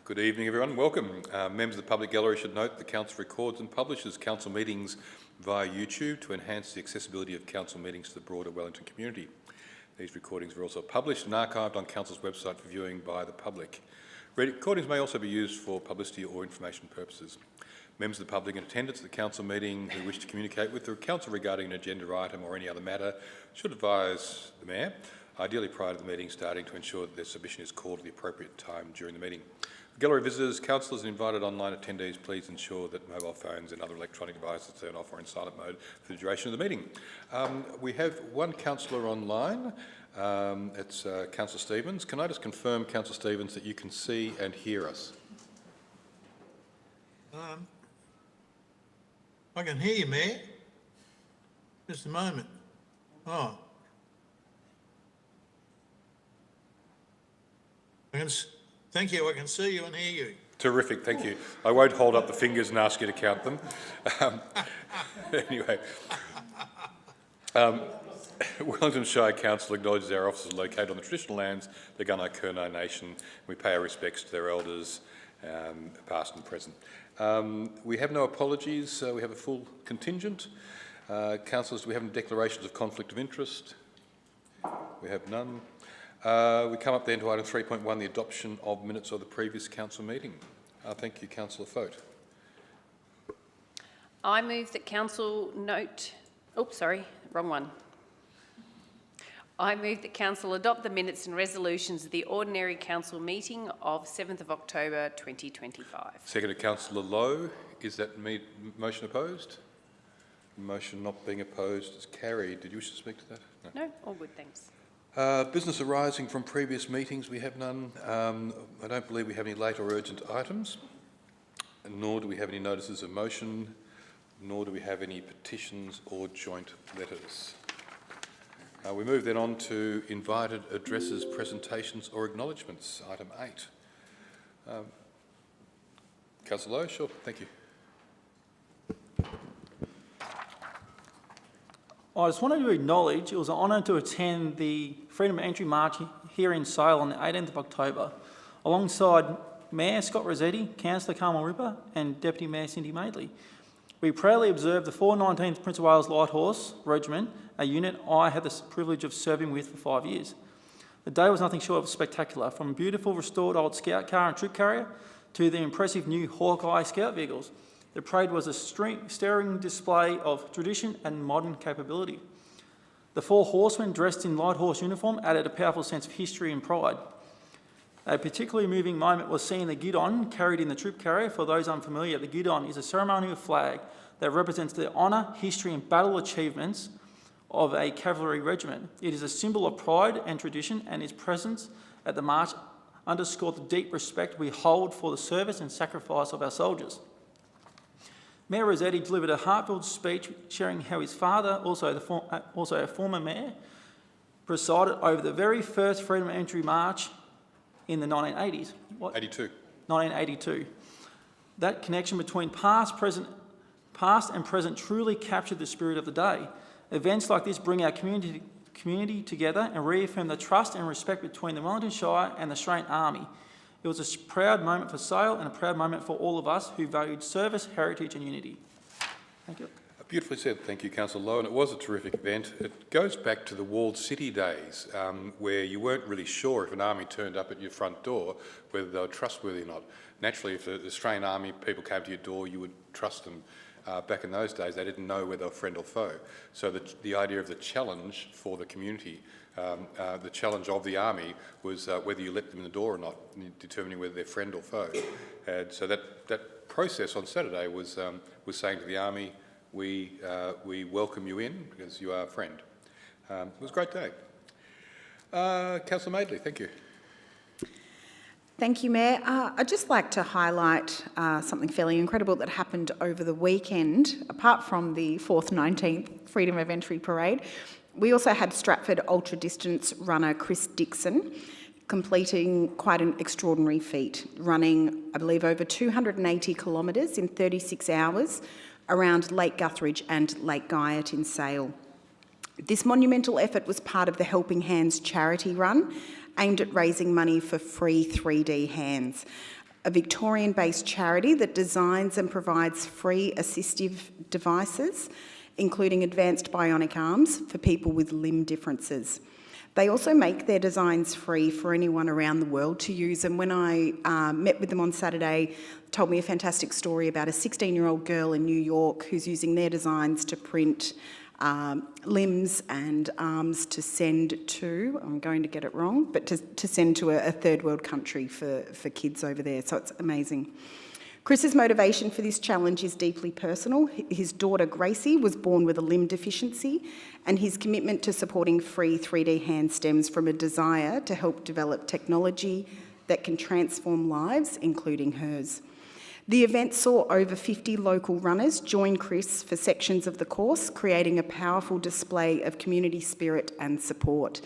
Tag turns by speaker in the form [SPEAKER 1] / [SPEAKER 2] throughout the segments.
[SPEAKER 1] Good evening, everyone. Welcome. Members of the public gallery should note the Council records and publishes Council meetings via YouTube to enhance the accessibility of Council meetings to the broader Wellington community. These recordings are also published and archived on Council's website for viewing by the public. Recordings may also be used for publicity or information purposes. Members of the public in attendance at the Council meeting who wish to communicate with the Council regarding an agenda item or any other matter should advise the Mayor, ideally prior to the meeting starting, to ensure that their submission is called at the appropriate time during the meeting. Gallery visitors, councillors and invited online attendees, please ensure that mobile phones and other electronic devices are turned off or in silent mode for the duration of the meeting. We have one councillor online. It's Councillor Stevens. Can I just confirm, Councillor Stevens, that you can see and hear us?
[SPEAKER 2] I can hear you, Mayor. Just a moment. Oh. Thank you, I can see you and hear you.
[SPEAKER 1] Terrific, thank you. I won't hold up the fingers and ask you to count them. Anyway, Wellington Shire Council acknowledges our offices are located on the traditional lands, the Gunai-Kurnai Nation. We pay our respects to their elders, past and present. We have no apologies, we have a full contingent. Councillors, do we have any declarations of conflict of interest? We have none. We come up then to item 3.1, the adoption of minutes of the previous council meeting. Thank you, Councillor Fote.
[SPEAKER 3] I move that council note... Oh, sorry, wrong one. I move that council adopt the minutes and resolutions of the ordinary council meeting of 7th of October 2025.
[SPEAKER 1] Seconded, Councillor Lowe. Is that motion opposed? Motion not being opposed is carried. Did you wish to speak to that?
[SPEAKER 3] No, all good, thanks.
[SPEAKER 1] Business arising from previous meetings, we have none. I don't believe we have any late or urgent items, nor do we have any notices of motion, nor do we have any petitions or joint letters. We move then on to invited addresses, presentations or acknowledgements, item 8. Councillor Lowe, sure, thank you.
[SPEAKER 4] I just wanted to acknowledge it was an honour to attend the Freedom of Entry March here in Sale on the 18th of October, alongside Mayor Scott Rossetti, Councillor Carmel Ripper and Deputy Mayor Cindy Madeley. We proudly observed the 419th Prince of Wales Light Horse Regiment, a unit I had the privilege of serving with for 5 years. The day was nothing short of spectacular, from a beautiful restored old scout car and troop carrier to the impressive new Hawkeye scout vehicles. The parade was a stirring display of tradition and modern capability. The 4 horsemen dressed in light horse uniform added a powerful sense of history and pride. A particularly moving moment was seeing the guidon carried in the troop carrier. For those unfamiliar, the guidon is a ceremonial flag that represents the honour, history and battle achievements of a cavalry regiment. It is a symbol of pride and tradition, and its presence at the march underscored the deep respect we hold for the service and sacrifice of our soldiers. Mayor Rossetti delivered a heartfelt speech sharing how his father, also a former mayor, presided over the very first Freedom of Entry March in the 1980s. 1982. That connection between past and present truly captured the spirit of the day. Events like this bring our community together and reaffirm the trust and respect between the Wellington Shire and the Australian Army. It was a proud moment for Sale and a proud moment for all of us who valued service, heritage and unity. Thank you.
[SPEAKER 1] Beautifully said. Thank you, Councillor Lowe. And it was a terrific event. It goes back to the walled city days where you weren't really sure if an army turned up at your front door, whether they were trustworthy or not. Naturally, if the Australian Army people came to your door, you would trust them. Back in those days, they didn't know whether they were friend or foe. So the idea of the challenge for the community, the challenge of the army was whether you let them in the door or not, determining whether they're friend or foe. And so that process on Saturday was saying to the army, we welcome you in because you are a friend. It was a great day. Councillor Madeley, thank you.
[SPEAKER 5] Thank you, Mayor. I'd just like to highlight something fairly incredible that happened over the weekend. Apart from the 4th 19th Freedom of Entry Parade, we also had Stratford ultra-distance runner Chris Dixon completing quite an extraordinary feat, running, I believe, over 280 kilometres in 36 hours around Lake Guthridge and Lake Guyot in Sale. This monumental effort was part of the Helping Hands charity run, aimed at raising money for free 3D hands. a Victorian-based charity that designs and provides free assistive devices, including advanced bionic arms for people with limb differences. They also make their designs free for anyone around the world to use, and when I met with them on Saturday, told me a fantastic story about a 16-year-old girl in New York who's using their designs to print limbs and arms to send to, I'm going to get it wrong, but to send to a third world country for kids over there. So it's amazing. Chris's motivation for this challenge is deeply personal. His daughter Gracie was born with a limb deficiency, and his commitment to supporting free 3D hands stems from a desire to help develop technology that can transform lives, including hers. The event saw over 50 local runners join Chris for sections of the course, creating a powerful display of community spirit and support.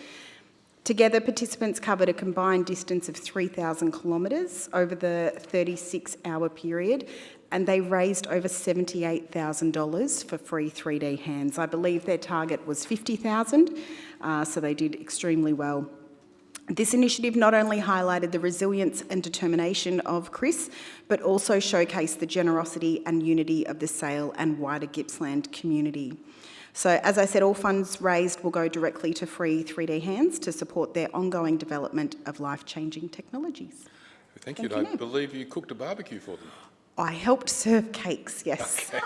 [SPEAKER 5] Together, participants covered a combined distance of 3,000 kilometres over the 36-hour period, and they raised over $78,000 for free 3D hands. I believe their target was $50,000, so they did extremely well. This initiative not only highlighted the resilience and determination of Chris, but also showcased the generosity and unity of the Sale and wider Gippsland community. So, as I said, all funds raised will go directly to free 3D hands to support their ongoing development of life-changing technologies.
[SPEAKER 1] Thank you. And I believe you cooked a barbecue for them.
[SPEAKER 5] I helped serve cakes, yes.
[SPEAKER 1] Okay.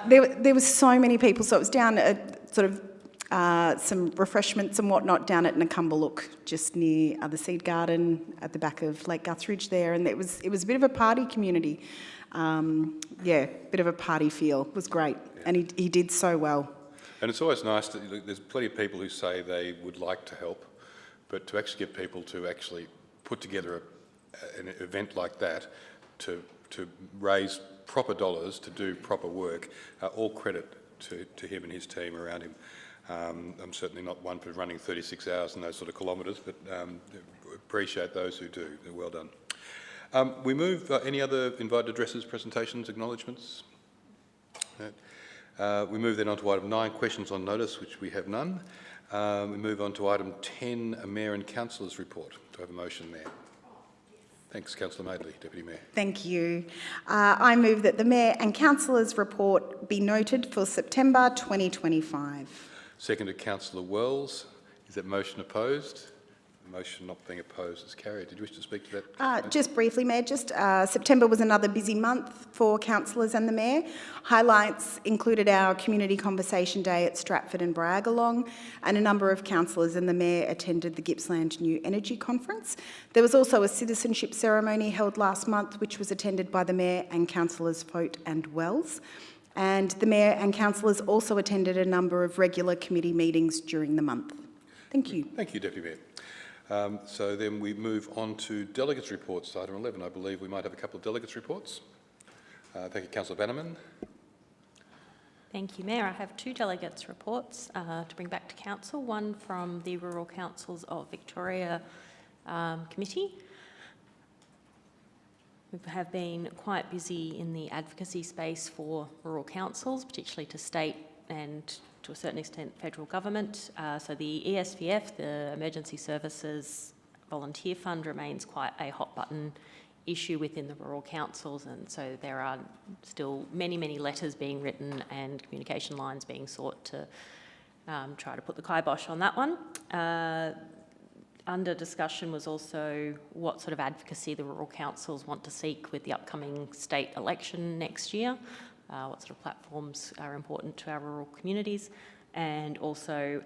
[SPEAKER 5] There was so many people, so it was down at sort of some refreshments and whatnot down at Nakumbaluk, just near the Seed Garden at the back of Lake Guthridge there, and it was a bit of a party community. Bit of a party feel. It was great, and he did so well.
[SPEAKER 1] And it's always nice that there's plenty of people who say they would like to help, but to actually get people to actually put together an event like that to raise proper dollars to do proper work, all credit to him and his team around him. I'm certainly not one for running 36 hours and those sort of kilometres, but appreciate those who do. They're well done. We move, any other invited addresses, presentations, acknowledgements? No. We move then on to item 9, questions on notice, which we have none. We move on to item 10, a Mayor and Councillors report. Do I have a motion there? Thanks, Councillor Madeley, Deputy Mayor.
[SPEAKER 5] Thank you. I move that the Mayor and Councillors report be noted for September 2025.
[SPEAKER 1] Seconded, Councillor Wells. Is that motion opposed? The motion not being opposed is carried. Did you wish to speak to that?
[SPEAKER 5] Just briefly, Mayor, September was another busy month for councillors and the Mayor. Highlights included our Community Conversation Day at Stratford and Braggalong, and a number of councillors and the Mayor attended the Gippsland New Energy Conference. There was also a citizenship ceremony held last month, which was attended by the Mayor and councillors Vote and Wells. And the Mayor and councillors also attended a number of regular committee meetings during the month. Thank you.
[SPEAKER 1] Thank you, Deputy Mayor. So then we move on to delegates' reports, item 11. I believe we might have a couple of delegates' reports. Thank you, Councillor Bannerman.
[SPEAKER 6] Thank you, Mayor. I have 2 delegates' reports to bring back to Council, one from the Rural Councils of Victoria Committee. We have been quite busy in the advocacy space for rural councils, particularly to state and to a certain extent federal government. So the ESVF, the Emergency Services Volunteer Fund, remains quite a hot button issue within the rural councils, and so there are still many, many letters being written and communication lines being sought to try to put the kibosh on that one. Under discussion was also what sort of advocacy the rural councils want to seek with the upcoming state election next year, what sort of platforms are important to our rural communities, and also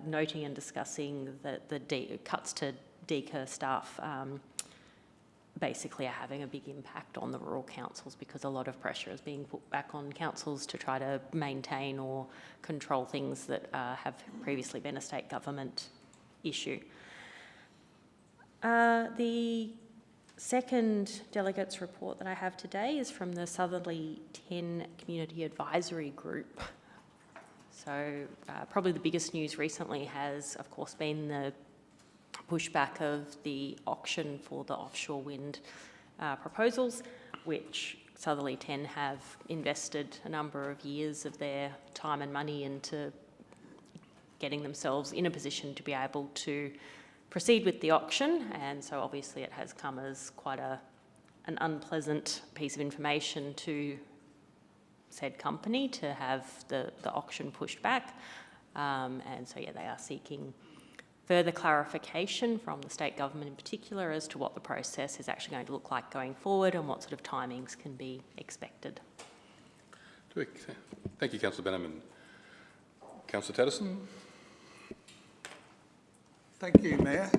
[SPEAKER 6] noting and discussing that the cuts to DECA staff basically are having a big impact on the rural councils because a lot of pressure is being put back on councils to try to maintain or control things that have previously been a state government issue. The second delegates report that I have today is from the Southerly 10 Community Advisory Group. So probably the biggest news recently has, of course, been the pushback of the auction for the offshore wind proposals, which Southerly 10 have invested a number of years of their time and money into getting themselves in a position to be able to proceed with the auction, and so obviously it has come as quite an unpleasant piece of information to said company to have the auction pushed back. And so, yeah, they are seeking further clarification from the state government in particular as to what the process is actually going to look like going forward and what sort of timings can be expected.
[SPEAKER 1] Thank you, Councillor Bannerman. Councillor Tatterson.
[SPEAKER 7] Thank you, Mayor.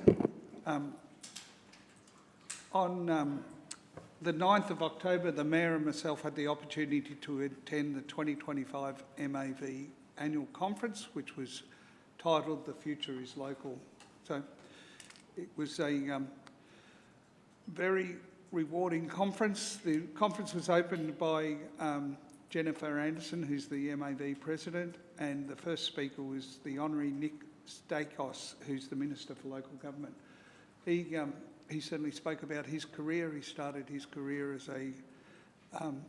[SPEAKER 7] On the 9th of October, the Mayor and myself had the opportunity to attend the 2025 MAV annual conference, which was titled "The Future is Local." So it was a very rewarding conference. The conference was opened by Jennifer Anderson, who's the MAV President, and the first speaker was the Honorary Nick Stakos, who's the Minister for Local Government. He certainly spoke about his career. He started his career as a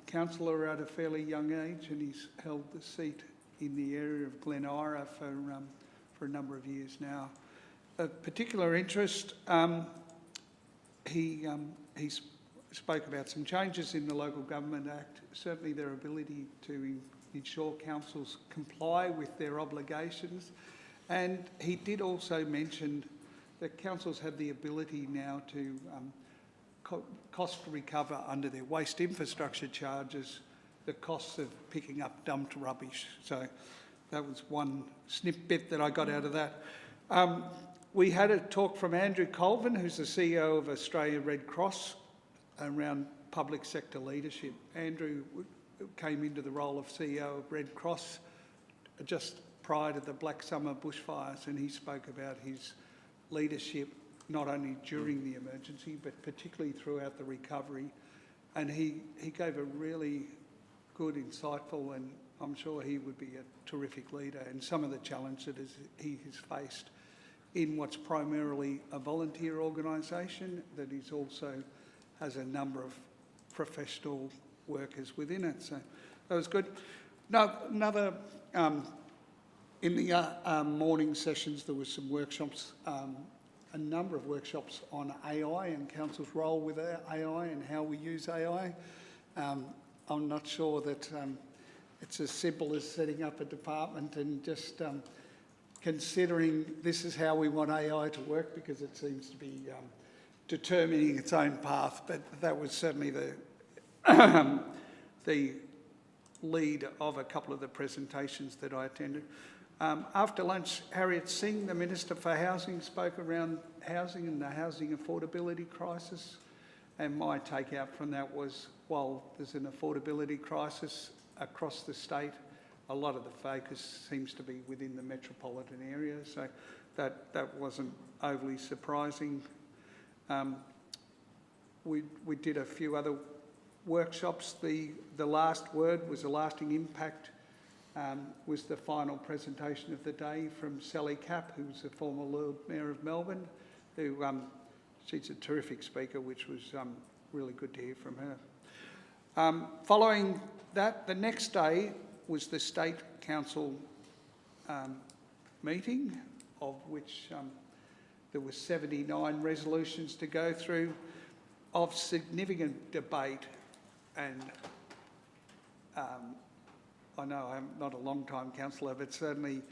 [SPEAKER 7] councillor at a fairly young age, and he's held the seat in the area of Glen Ira for a number of years now. Of particular interest, he spoke about some changes in the Local Government Act, certainly their ability to ensure councils comply with their obligations, and he did also mention that councils have the ability now to cost recover under their waste infrastructure charges the costs of picking up dumped rubbish. So that was one snippet that I got out of that. We had a talk from Andrew Colvin, who's the CEO of Australia Red Cross, around public sector leadership. Andrew came into the role of CEO of Red Cross just prior to the Black Summer bushfires, and he spoke about his leadership not only during the emergency but particularly throughout the recovery, and he gave a really good, insightful, and I'm sure he would be a terrific leader, and some of the challenges that he has faced in what's primarily a volunteer organisation that is also has a number of professional workers within it. So that was good. Now, in the morning sessions, there were some workshops, a number of workshops on AI and council's role with AI and how we use AI. I'm not sure that it's as simple as setting up a department and just considering this is how we want AI to work, because it seems to be determining its own path. But that was certainly the lead of a couple of the presentations that I attended. After lunch, Harriet Singh, the Minister for Housing, spoke around housing and the housing affordability crisis. And my takeout from that was, while there's an affordability crisis across the state, a lot of the focus seems to be within the metropolitan area. So that wasn't overly surprising. We did a few other workshops. The last word was a lasting impact. Was the final presentation of the day from Sally Capp, who's the former Lord Mayor of Melbourne, who she's a terrific speaker, which was really good to hear from her. Following that, the next day was the State Council meeting, of which there were 79 resolutions to go through, of significant debate, and I know I'm not a long-time councillor, but certainly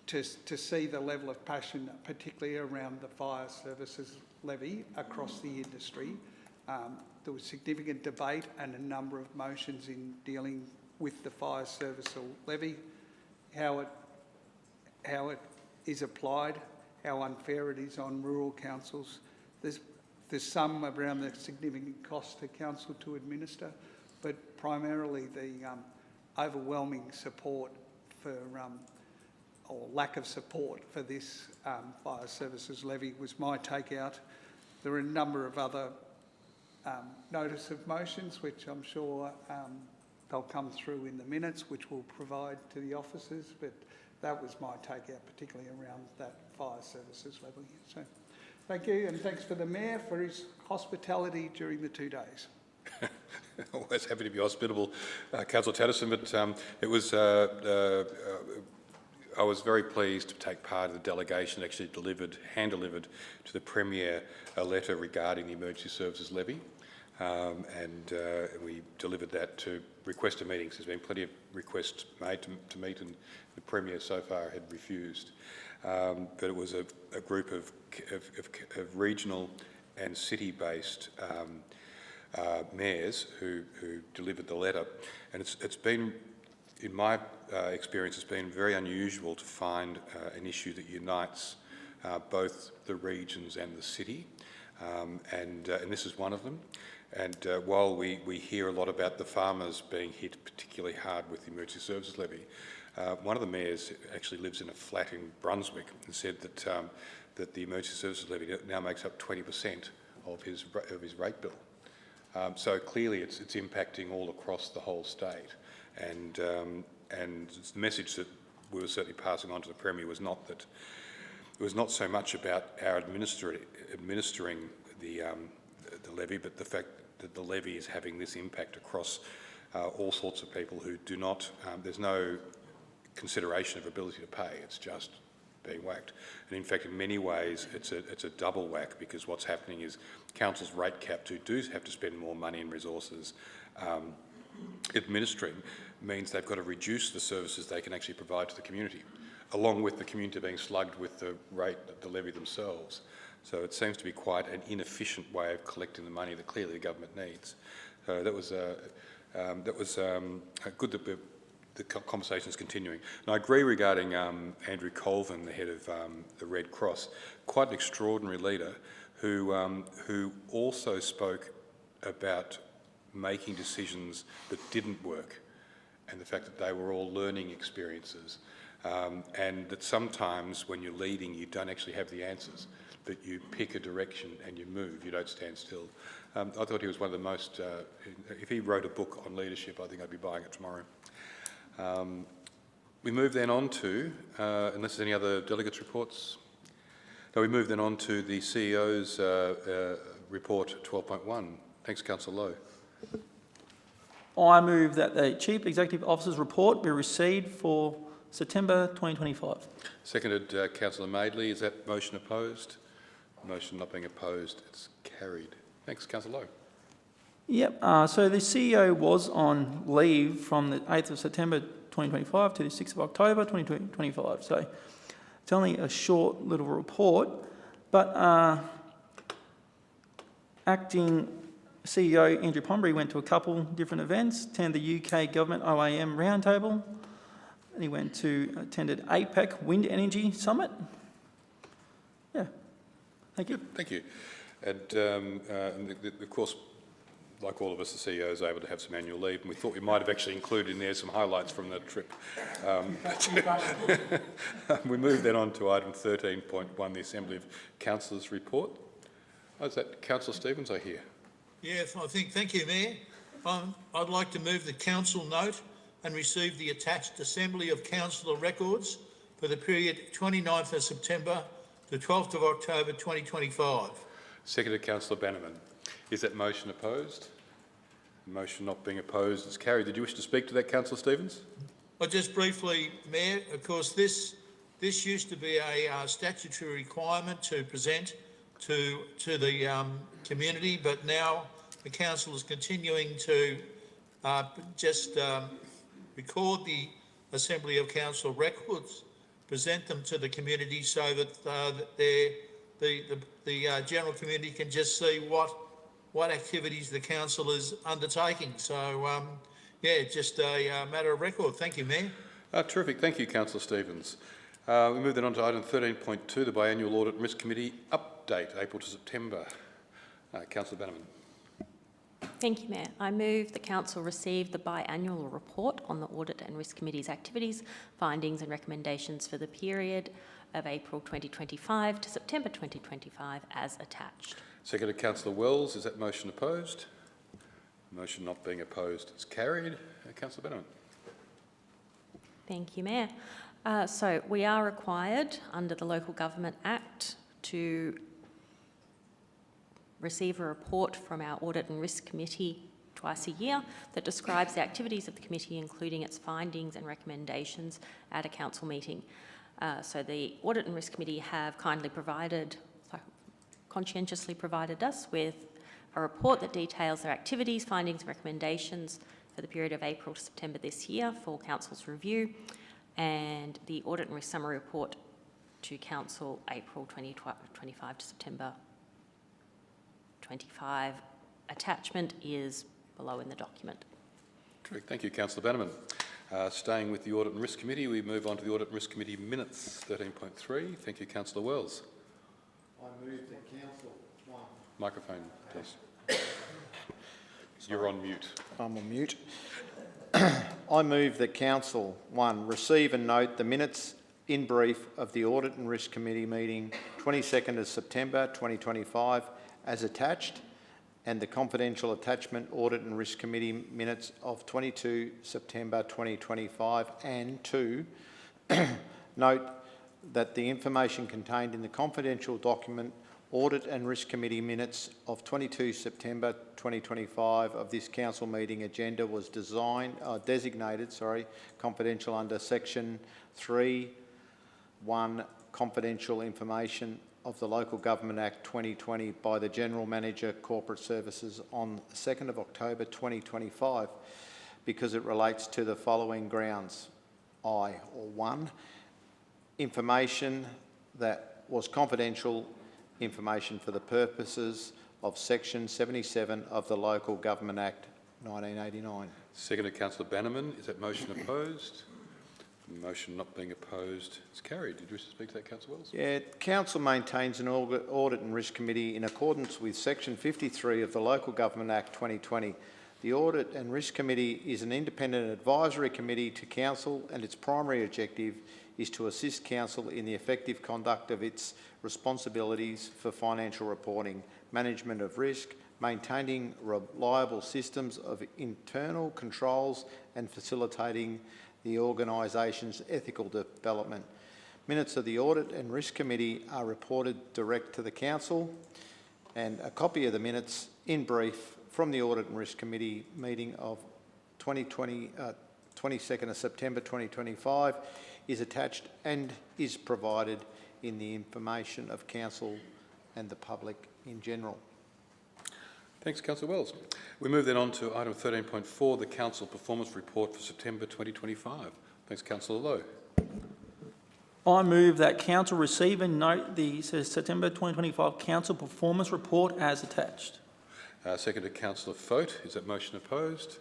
[SPEAKER 7] to see the level of passion, particularly around the fire services levy across the industry. There was significant debate and a number of motions in dealing with the fire service levy, how it is applied, how unfair it is on rural councils. There's some around the significant cost to council to administer, but primarily the overwhelming support for, or lack of support for this fire services levy was my takeout. There are a number of other notice of motions, which I'm sure they'll come through in the minutes, which we'll provide to the officers, but that was my takeout, particularly around that fire services levy. So thank you, and thanks for the Mayor for his hospitality during the 2 days.
[SPEAKER 1] Always happy to be hospitable, Councillor Tatterson, but it was I was very pleased to take part in the delegation that actually hand-delivered to the Premier a letter regarding the Emergency Services Levy, and we delivered that to requester meetings. There's been plenty of requests made to meet, and the Premier so far had refused. But it was a group of regional and city-based mayors who delivered the letter, and it's been, in my experience, it's been very unusual to find an issue that unites both the regions and the city, and this is one of them. And while we hear a lot about the farmers being hit particularly hard with the Emergency Services Levy, one of the mayors actually lives in a flat in Brunswick and said that the Emergency Services Levy now makes up 20% of his rate bill. So clearly it's impacting all across the whole state, and the message that we were certainly passing on to the Premier was not that it was not so much about our administering the levy, but the fact that the levy is having this impact across all sorts of people who do not. There's no consideration of ability to pay. It's just being whacked. And in fact, in many ways, it's a double whack, because what's happening is councils rate capped who do have to spend more money and resources administering means they've got to reduce the services they can actually provide to the community, along with the community being slugged with the rate of the levy themselves. So it seems to be quite an inefficient way of collecting the money that clearly the government needs. So that was good that the conversation's continuing. And I agree regarding Andrew Colvin, the head of the Red Cross, quite an extraordinary leader who also spoke about making decisions that didn't work, and the fact that they were all learning experiences, and that sometimes when you're leading you don't actually have the answers, but you pick a direction and you move, you don't stand still. I thought he was one of the most, if he wrote a book on leadership, I think I'd be buying it tomorrow. We move then on to, unless there's any other delegates' reports, no, we move then on to the CEO's report 12.1. Thanks, Councillor Lowe.
[SPEAKER 4] I move that the Chief Executive Officer's report be received for September 2025.
[SPEAKER 1] Seconded, Councillor Madeley. Is that motion opposed? Motion not being opposed, it's carried. Thanks, Councillor Lowe.
[SPEAKER 4] Yep, so the CEO was on leave from the 8th of September 2025 to the 6th of October 2025. So it's only a short little report, but acting CEO Andrew Pombury went to a couple different events, attended the UK Government OAM Roundtable, and he attended APEC Wind Energy Summit. Yeah, thank you.
[SPEAKER 1] Thank you. And of course, like all of us, the CEO is able to have some annual leave, and we thought we might have actually included in there some highlights from the trip. We move then on to item 13.1, the Assembly of Councillors report. Oh, is that Councillor Stevens I hear?
[SPEAKER 2] Yes, thank you, Mayor. I'd like to move the council note and receive the attached Assembly of Councillor records for the period 29th of September to 12th of October 2025.
[SPEAKER 1] Seconded, Councillor Bannerman. Is that motion opposed? Motion not being opposed is carried. Did you wish to speak to that, Councillor Stevens?
[SPEAKER 2] Well, just briefly, Mayor, of course, this used to be a statutory requirement to present to the community, but now the council is continuing to just record the Assembly of Council records, present them to the community so that the general community can just see what activities the council is undertaking. So, yeah, just a matter of record. Thank you, Mayor.
[SPEAKER 1] Terrific. Thank you, Councillor Stevens. We move then on to item 13.2, the Biannual Audit and Risk Committee update, April to September. Councillor Bannerman.
[SPEAKER 6] Thank you, Mayor. I move the Council receive the biannual report on the Audit and Risk Committee's activities, findings and recommendations for the period of April 2025 to September 2025 as attached.
[SPEAKER 1] Seconded, Councillor Wells. Is that motion opposed? Motion not being opposed is carried. Councillor Bannerman.
[SPEAKER 6] Thank you, Mayor. So we are required under the Local Government Act to receive a report from our Audit and Risk Committee twice a year that describes the activities of the committee, including its findings and recommendations at a council meeting. So the Audit and Risk Committee have conscientiously provided us with a report that details their activities, findings and recommendations for the period of April to September this year for Council's review, and the Audit and Risk Summary Report to Council April 2025 to September 25. Attachment is below in the document.
[SPEAKER 1] Correct. Thank you, Councillor Bannerman. Staying with the Audit and Risk Committee, we move on to the Audit and Risk Committee minutes, 13.3. Thank you, Councillor Wells.
[SPEAKER 8] I move that Council 1.
[SPEAKER 1] Microphone, please. You're on mute.
[SPEAKER 8] I'm on mute. I move that Council 1 receive and note the minutes in brief of the Audit and Risk Committee meeting 22nd of September 2025 as attached, and the confidential attachment Audit and Risk Committee minutes of 22 September 2025, and 2, note that the information contained in the confidential document Audit and Risk Committee minutes of 22 September 2025 of this council meeting agenda was designated confidential under section 3(1) confidential information of the Local Government Act 2020 by the General Manager Corporate Services on 2nd of October 2025 because it relates to the following grounds. 1, information that was confidential information for the purposes of section 77 of the Local Government Act 1989.
[SPEAKER 1] Seconded, Councillor Bannerman. Is that motion opposed? Motion not being opposed, it's carried. Did you wish to speak to that, Councillor Wells?
[SPEAKER 8] Yeah, Council maintains an Audit and Risk Committee in accordance with section 53 of the Local Government Act 2020. The Audit and Risk Committee is an independent advisory committee to Council, and its primary objective is to assist Council in the effective conduct of its responsibilities for financial reporting, management of risk, maintaining reliable systems of internal controls, and facilitating the organisation's ethical development. Minutes of the Audit and Risk Committee are reported direct to the Council, and a copy of the minutes in brief from the Audit and Risk Committee meeting of 22nd of September 2025 is attached and is provided in the information of Council and the public in general.
[SPEAKER 1] Thanks, Councillor Wells. We move then on to item 13.4, the Council Performance Report for September 2025. Thanks, Councillor Lowe.
[SPEAKER 4] I move that Council receive and note the September 2025 Council Performance Report as attached.
[SPEAKER 1] Seconded, Councillor Fote. Is that motion opposed?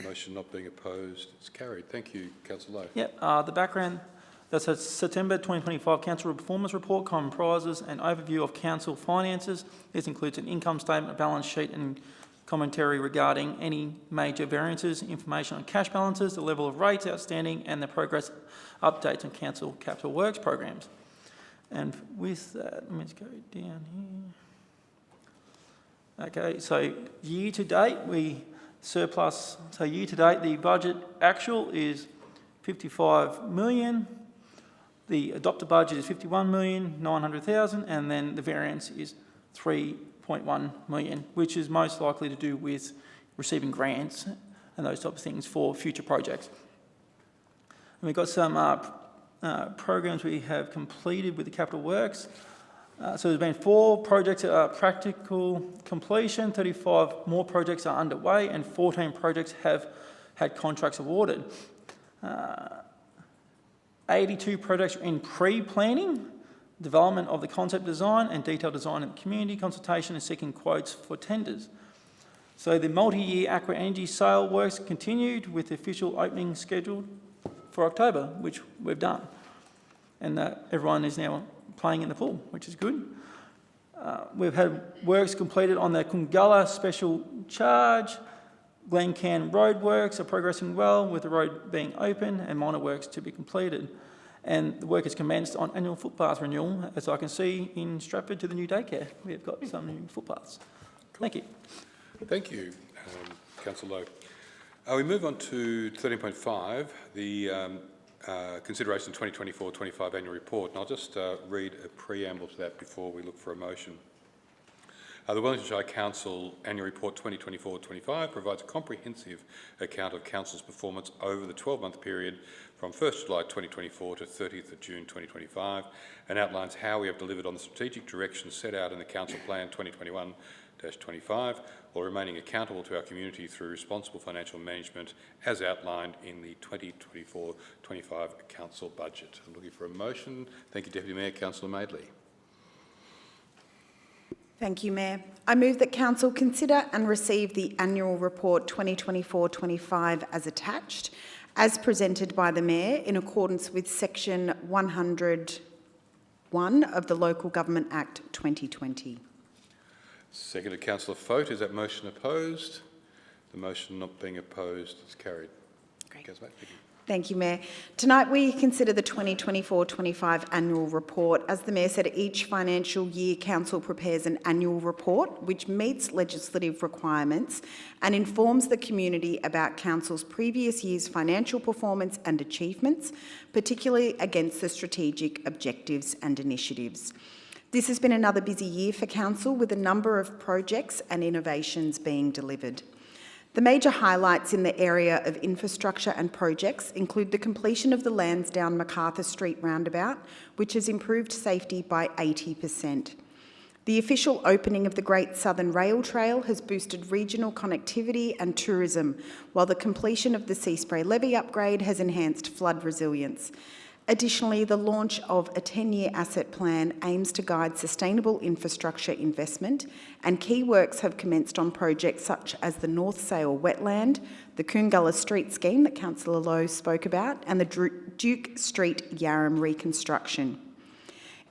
[SPEAKER 1] Motion not being opposed, it's carried. Thank you, Councillor Lowe.
[SPEAKER 4] Yep, the background, that's a September 2025 Council Performance Report comprises an overview of Council finances. This includes an income statement, a balance sheet and commentary regarding any major variances, information on cash balances, the level of rates outstanding and the progress updates on Council capital works programs. And with that, let me just go down here. Okay, so year to date, the budget actual is 55 million. The adopted budget is 51,900,000, and then the variance is 3.1 million, which is most likely to do with receiving grants and those types of things for future projects. And we've got some programs we have completed with the capital works. So there's been 4 projects that are practical completion, 35 more projects are underway, and 14 projects have had contracts awarded. 82 projects are in pre-planning, development of the concept design and detailed design in the community consultation and seeking quotes for tenders. So the multi-year AQUA energy sale works continued with the official opening scheduled for October, which we've done. And everyone is now playing in the pool, which is good. We've had works completed on the Kungalla special charge. Glencan road works are progressing well with the road being open and minor works to be completed. And the work has commenced on annual footpath renewal, as I can see in Stratford to the new daycare. We've got some new footpaths. Cool. Thank you.
[SPEAKER 1] Thank you, Councillor Lowe. We move on to 13.5, the consideration of 2024-25 annual report. And I'll just read a preamble to that before we look for a motion. The Wellington Shire Council Annual Report 2024-25 provides a comprehensive account of Council's performance over the 12-month period from 1st July 2024 to 30th of June 2025 and outlines how we have delivered on the strategic direction set out in the Council Plan 2021-25 while remaining accountable to our community through responsible financial management as outlined in the 2024-25 Council budget. I'm looking for a motion. Thank you, Deputy Mayor. Councillor Madeley.
[SPEAKER 5] Thank you, Mayor. I move that Council consider and receive the Annual Report 2024-25 as attached, as presented by the Mayor in accordance with Section 101 of the Local Government Act 2020.
[SPEAKER 1] Seconded, Councillor Fote. Is that motion opposed? The motion not being opposed is carried.
[SPEAKER 5] Great.
[SPEAKER 1] Councillor Madeley, thank you.
[SPEAKER 5] Thank you, Mayor. Tonight we consider the 2024-25 Annual Report. As the Mayor said, each financial year Council prepares an annual report which meets legislative requirements and informs the community about Council's previous year's financial performance and achievements, particularly against the strategic objectives and initiatives. This has been another busy year for Council with a number of projects and innovations being delivered. The major highlights in the area of infrastructure and projects include the completion of the Lansdowne MacArthur Street roundabout, which has improved safety by 80%. The official opening of the Great Southern Rail Trail has boosted regional connectivity and tourism, while the completion of the Seaspray Levee upgrade has enhanced flood resilience. Additionally, the launch of a 10-year asset plan aims to guide sustainable infrastructure investment, and key works have commenced on projects such as the North Sale Wetland, the Coongulla Street scheme that Councillor Lowe spoke about, and the Duke Street Yarram reconstruction.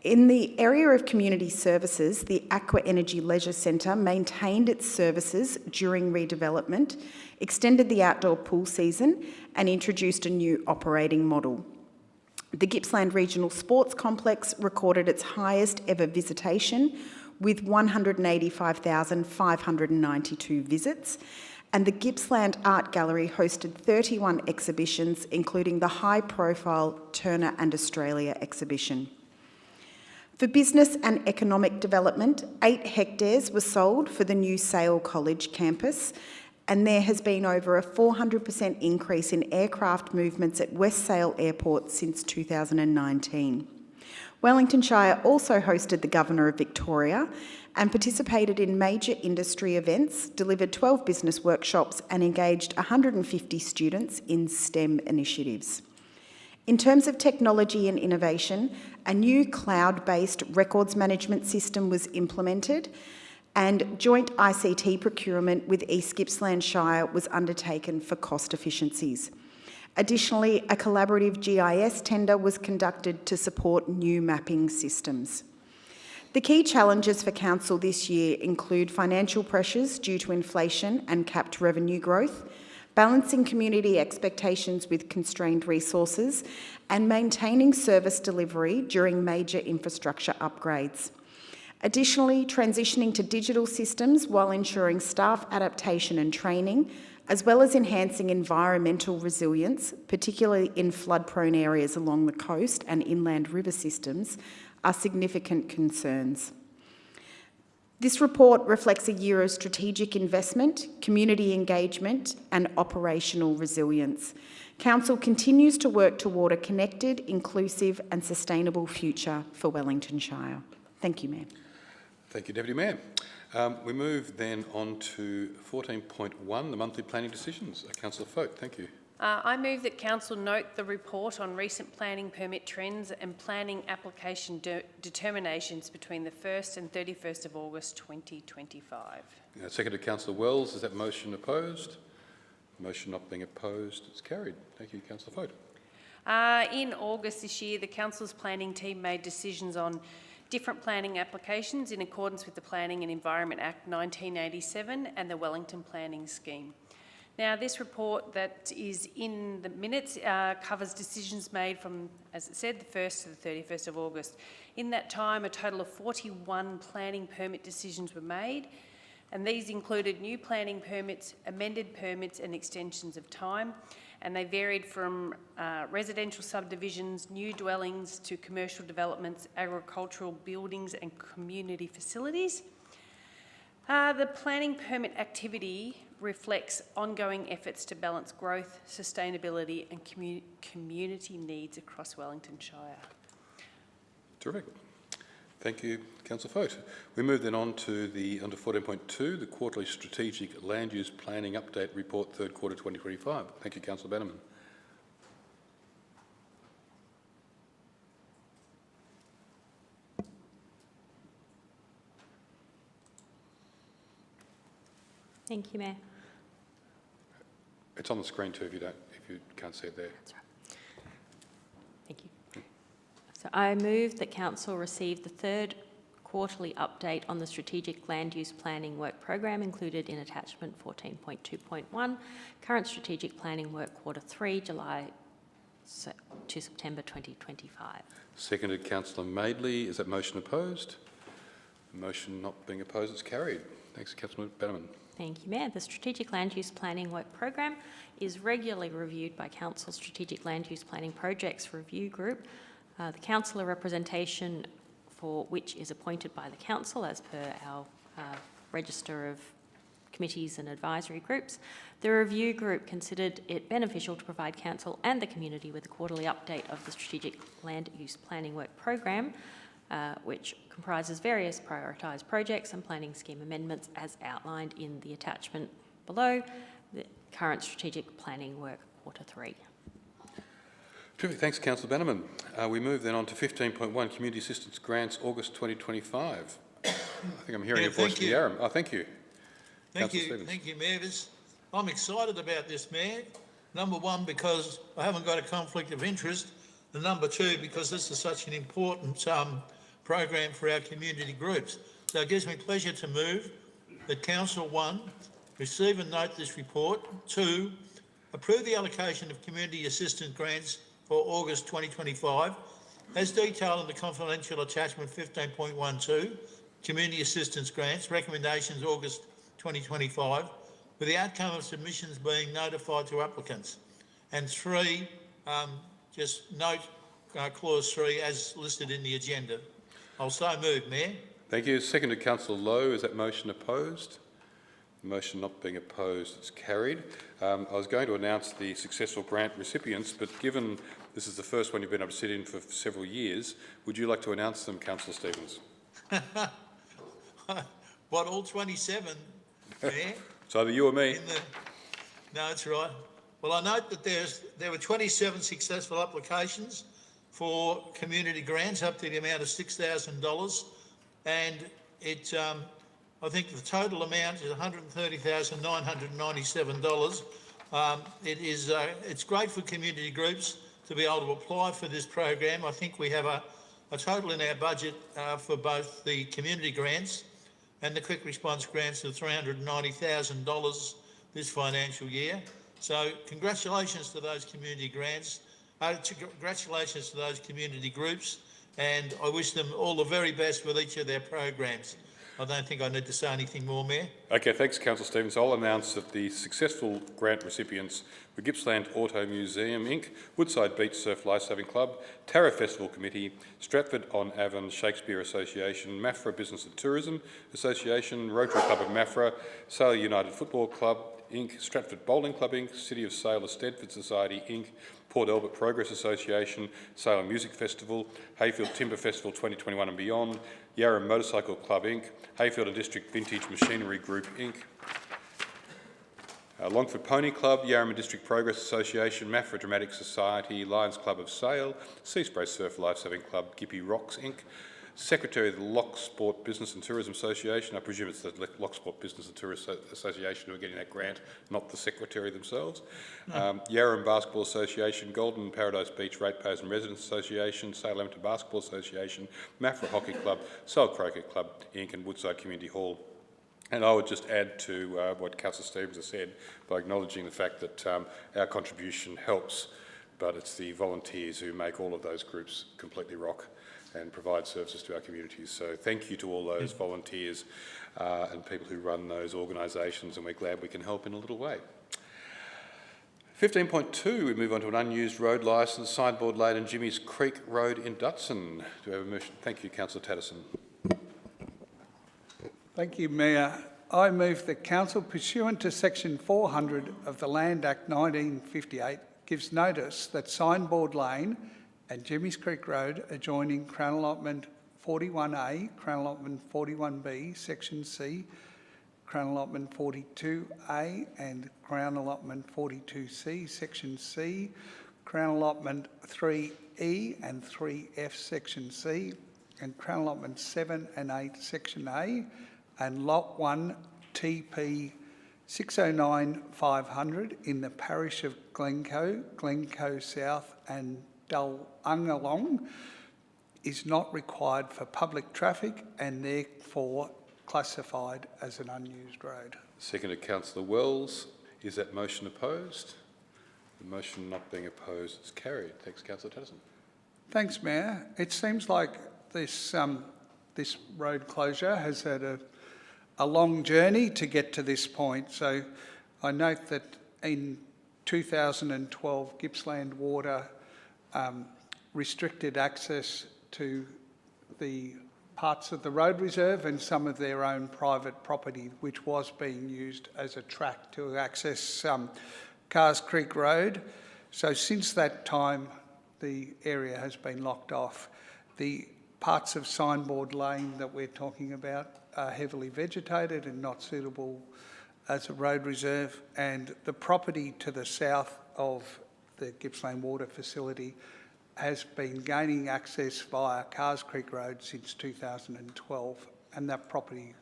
[SPEAKER 5] In the area of community services, the AQUA Energy Leisure Centre maintained its services during redevelopment, extended the outdoor pool season, and introduced a new operating model. The Gippsland Regional Sports Complex recorded its highest ever visitation with 185,592 visits, and the Gippsland Art Gallery hosted 31 exhibitions, including the high-profile Turner and Australia exhibition. For business and economic development, 8 hectares were sold for the new Sale College campus, and there has been over a 400% increase in aircraft movements at West Sale Airport since 2019. Wellington Shire also hosted the Governor of Victoria and participated in major industry events, delivered 12 business workshops and engaged 150 students in STEM initiatives. In terms of technology and innovation, a new cloud-based records management system was implemented, and joint ICT procurement with East Gippsland Shire was undertaken for cost efficiencies. Additionally, a collaborative GIS tender was conducted to support new mapping systems. The key challenges for Council this year include financial pressures due to inflation and capped revenue growth, balancing community expectations with constrained resources, and maintaining service delivery during major infrastructure upgrades. Additionally, transitioning to digital systems while ensuring staff adaptation and training, as well as enhancing environmental resilience, particularly in flood-prone areas along the coast and inland river systems, are significant concerns. This report reflects a year of strategic investment, community engagement, and operational resilience. Council continues to work toward a connected, inclusive, and sustainable future for Wellington Shire. Thank you, Mayor.
[SPEAKER 1] Thank you, Deputy Mayor. We move then on to 14.1, the monthly planning decisions. Councillor Fote, thank you.
[SPEAKER 3] I move that Council note the report on recent planning permit trends and planning application determinations between the 1st and 31st of August 2025.
[SPEAKER 1] Seconded, Councillor Wells. Is that motion opposed? Motion not being opposed, it's carried. Thank you, Councillor Fote.
[SPEAKER 3] In August this year, the Council's planning team made decisions on different planning applications in accordance with the Planning and Environment Act 1987 and the Wellington Planning Scheme. Now, this report that is in the minutes covers decisions made from, as it said, the 1st to the 31st of August. In that time, a total of 41 planning permit decisions were made, and these included new planning permits, amended permits and extensions of time, and they varied from residential subdivisions, new dwellings to commercial developments, agricultural buildings and community facilities. The planning permit activity reflects ongoing efforts to balance growth, sustainability and community needs across Wellington Shire.
[SPEAKER 1] Terrific. Thank you, Councillor Fote. We move then on to under 14.2, the Quarterly Strategic Land Use Planning Update Report, third quarter 2025. Thank you, Councillor Bannerman.
[SPEAKER 6] Thank you, Mayor.
[SPEAKER 1] It's on the screen too if you can't see it there.
[SPEAKER 6] That's right. Thank you. So I move that Council receive the third quarterly update on the Strategic Land Use Planning Work Program included in Attachment 14.2.1, Current Strategic Planning Work Quarter 3, July to September 2025.
[SPEAKER 1] Seconded, Councillor Madeley. Is that motion opposed? The motion not being opposed, it's carried. Thanks, Councillor Bannerman.
[SPEAKER 6] Thank you, Mayor. The Strategic Land Use Planning Work Program is regularly reviewed by Council's Strategic Land Use Planning Projects Review Group. The councillor representation for which is appointed by the Council as per our register of committees and advisory groups. The review group considered it beneficial to provide Council and the community with a quarterly update of the Strategic Land Use Planning Work Program, which comprises various prioritised projects and planning scheme amendments as outlined in the attachment below, the current strategic planning work quarter 3.
[SPEAKER 1] Terrific. Thanks, Councillor Bannerman. We move then on to 15.1, Community Assistance Grants, August 2025. I think I'm hearing a voice from Yarram. Oh, thank you.
[SPEAKER 2] Thank you, Mayor. I'm excited about this, Mayor. Number one, because I haven't got a conflict of interest, and number two, because this is such an important program for our community groups. So it gives me pleasure to move that Council 1, receive and note this report. 2, approve the allocation of community assistance grants for August 2025, as detailed in the confidential attachment 15.12, community assistance grants, recommendations August 2025, with the outcome of submissions being notified to applicants. And 3, just note clause 3 as listed in the agenda. I'll so move, Mayor.
[SPEAKER 1] Thank you. Seconded, Councillor Lowe. Is that motion opposed? The motion not being opposed, it's carried. I was going to announce the successful grant recipients, but given this is the first one you've been able to sit in for several years, would you like to announce them, Councillor Stevens?
[SPEAKER 2] What, all 27, Mayor?
[SPEAKER 1] It's either you or me.
[SPEAKER 2] No, that's right. Well, I note that there were 27 successful applications for community grants up to the amount of $6,000, and I think the total amount is $130,997. It's great for community groups to be able to apply for this program. I think we have a total in our budget for both the community grants and the quick response grants of $390,000 this financial year. So congratulations to those community grants. Congratulations to those community groups, and I wish them all the very best with each of their programs. I don't think I need to say anything more, Mayor.
[SPEAKER 1] Okay, thanks, Councillor Stevens. I'll announce that the successful grant recipients were Gippsland Auto Museum Inc., Woodside Beach Surf Lifesaving Club, Tara Festival Committee, Stratford-on-Avon Shakespeare Association, Maffra Business and Tourism Association, Rotary Club of Maffra, Sale United Football Club Inc., Stratford Bowling Club Inc., City of Sale Stedford Society Inc., Port Albert Progress Association, Salem Music Festival, Hayfield Timber Festival 2021 and beyond, Yarram Motorcycle Club Inc., Hayfield and District Vintage Machinery Group Inc., Longford Pony Club, Yarram and District Progress Association, Maffra Dramatic Society, Lions Club of Sale, Sea Spray Surf Lifesaving Club, Gippy Rocks Inc., Secretary of the Loch Sport Business and Tourism Association. I presume it's the Loch Sport Business and Tourism Association who are getting that grant, not the Secretary themselves. No. Yarram Basketball Association, Golden Paradise Beach Ratepayers and Residents Association, Sale Amateur Basketball Association, Maffra Hockey Club, Sale Croquet Club Inc. and Woodside Community Hall. And I would just add to what Councillor Stevens has said by acknowledging the fact that our contribution helps, but it's the volunteers who make all of those groups completely rock and provide services to our communities. So thank you to all those volunteers and people who run those organisations, and we're glad we can help in a little way. 15.2, we move on to an unused road licence, signboard laid in Jimmy's Creek Road in DUTSON. Do we have a motion? Thank you, Councillor Tatterson.
[SPEAKER 7] Thank you, Mayor. I move that Council, pursuant to Section 400 of the Land Act 1958, gives notice that Signboard Lane and Jimmy's Creek Road adjoining Crown Allotment 41A, Crown Allotment 41B, Section C, Crown Allotment 42A and Crown Allotment 42C, Section C, Crown Allotment 3E and 3F, Section C, and Crown Allotment 7 and 8, Section A, and Lot 1 TP 609-500 in the parish of Glencoe South and Dulungalong is not required for public traffic and therefore classified as an unused road.
[SPEAKER 1] Seconded Councillor Wells. Is that motion opposed? The motion not being opposed is carried. Thanks, Councillor Tatterson.
[SPEAKER 7] Thanks, Mayor. It seems like this road closure has had a long journey to get to this point. So I note that in 2012, Gippsland Water restricted access to the parts of the road reserve and some of their own private property, which was being used as a track to access Carrs Creek Road. So since that time, the area has been locked off. The parts of Signboard Lane that we're talking about are heavily vegetated and not suitable as a road reserve, and the property to the south of the Gippsland Water facility has been gaining access via Carrs Creek Road since 2012, and that property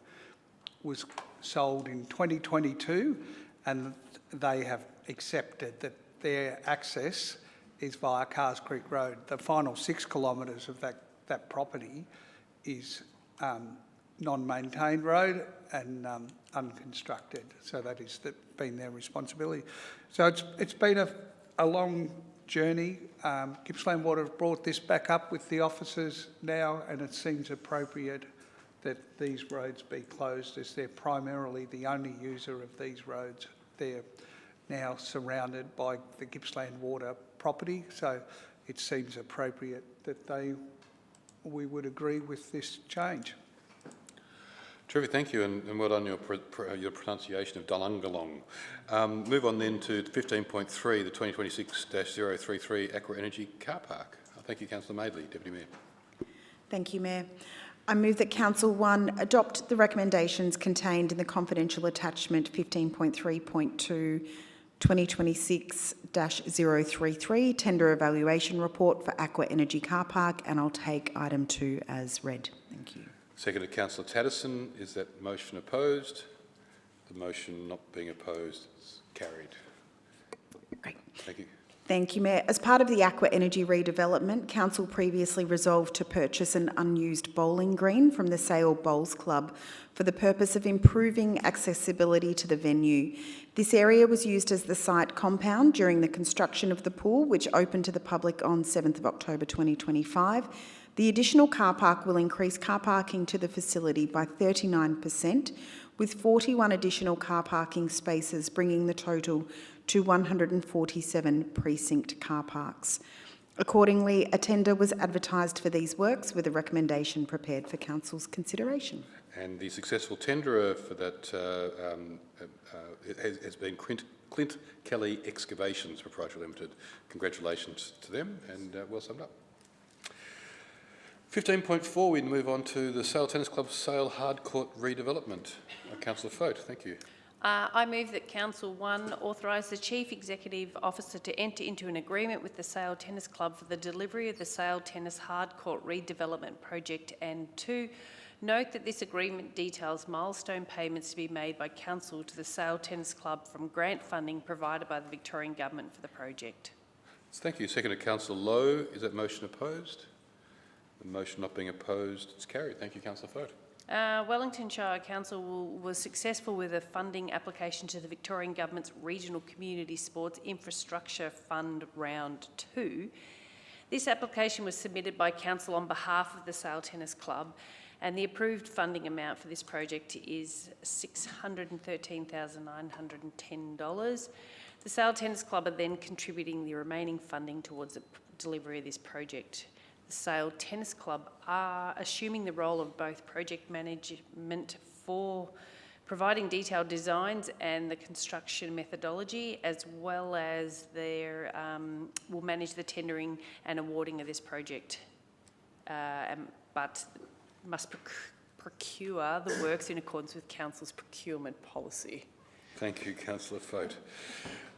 [SPEAKER 7] was sold in 2022, and they have accepted that their access is via Carrs Creek Road. The final 6 kilometres of that property is non-maintained road and unconstructed, so that has been their responsibility. So it's been a long journey. Gippsland Water have brought this back up with the officers now, and it seems appropriate that these roads be closed as they're primarily the only user of these roads. They're now surrounded by the Gippsland Water property, so it seems appropriate that we would agree with this change.
[SPEAKER 1] Terrific, thank you, and well done your pronunciation of Dulungalong. Move on then to 15.3, the 2026-033 AQUA Energy Car Park. Thank you, Councillor Madeley, Deputy Mayor.
[SPEAKER 5] Thank you, Mayor. I move that Council 1 adopt the recommendations contained in the confidential attachment 15.3.2 2026-033 Tender Evaluation Report for AQUA Energy Car Park, and I'll take item 2 as read. Thank you.
[SPEAKER 1] Seconded Councillor Tatterson. Is that motion opposed? The motion not being opposed is carried.
[SPEAKER 5] Great.
[SPEAKER 1] Thank you.
[SPEAKER 5] Thank you, Mayor. As part of the AQUA Energy redevelopment, Council previously resolved to purchase an unused bowling green from the Sale Bowls Club for the purpose of improving accessibility to the venue. This area was used as the site compound during the construction of the pool, which opened to the public on 7th of October 2025. The additional car park will increase car parking to the facility by 39%, with 41 additional car parking spaces, bringing the total to 147 precinct car parks. Accordingly, a tender was advertised for these works, with a recommendation prepared for Council's consideration.
[SPEAKER 1] And the successful tenderer for that has been Clint Kelly Excavations Proprietary Limited. Congratulations to them, and well summed up. 15.4, we move on to the Sale Tennis Club Sale Hardcourt redevelopment. Councillor Fote, thank you.
[SPEAKER 3] I move that Council 1 authorise the Chief Executive Officer to enter into an agreement with the Sale Tennis Club for the delivery of the Sale Tennis Hardcourt redevelopment project, and 2, note that this agreement details milestone payments to be made by Council to the Sale Tennis Club from grant funding provided by the Victorian Government for the project.
[SPEAKER 1] Thank you. Seconded Councillor Lowe. Is that motion opposed? The motion not being opposed is carried. Thank you, Councillor Fote.
[SPEAKER 3] Wellington Shire Council was successful with a funding application to the Victorian Government's Regional Community Sports Infrastructure Fund Round 2. This application was submitted by Council on behalf of the Sale Tennis Club, and the approved funding amount for this project is $613,910. The Sale Tennis Club are then contributing the remaining funding towards the delivery of this project. The Sale Tennis Club are assuming the role of both project management for providing detailed designs and the construction methodology, as well as their, will manage the tendering and awarding of this project, but must procure the works in accordance with Council's procurement policy.
[SPEAKER 1] Thank you, Councillor Fote.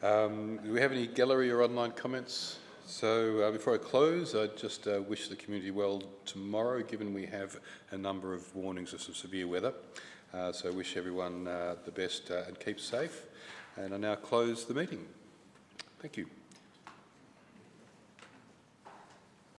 [SPEAKER 1] Do we have any gallery or online comments? So before I close, I just wish the community well tomorrow, given we have a number of warnings of some severe weather. So I wish everyone the best and keep safe. And I now close the meeting. Thank you.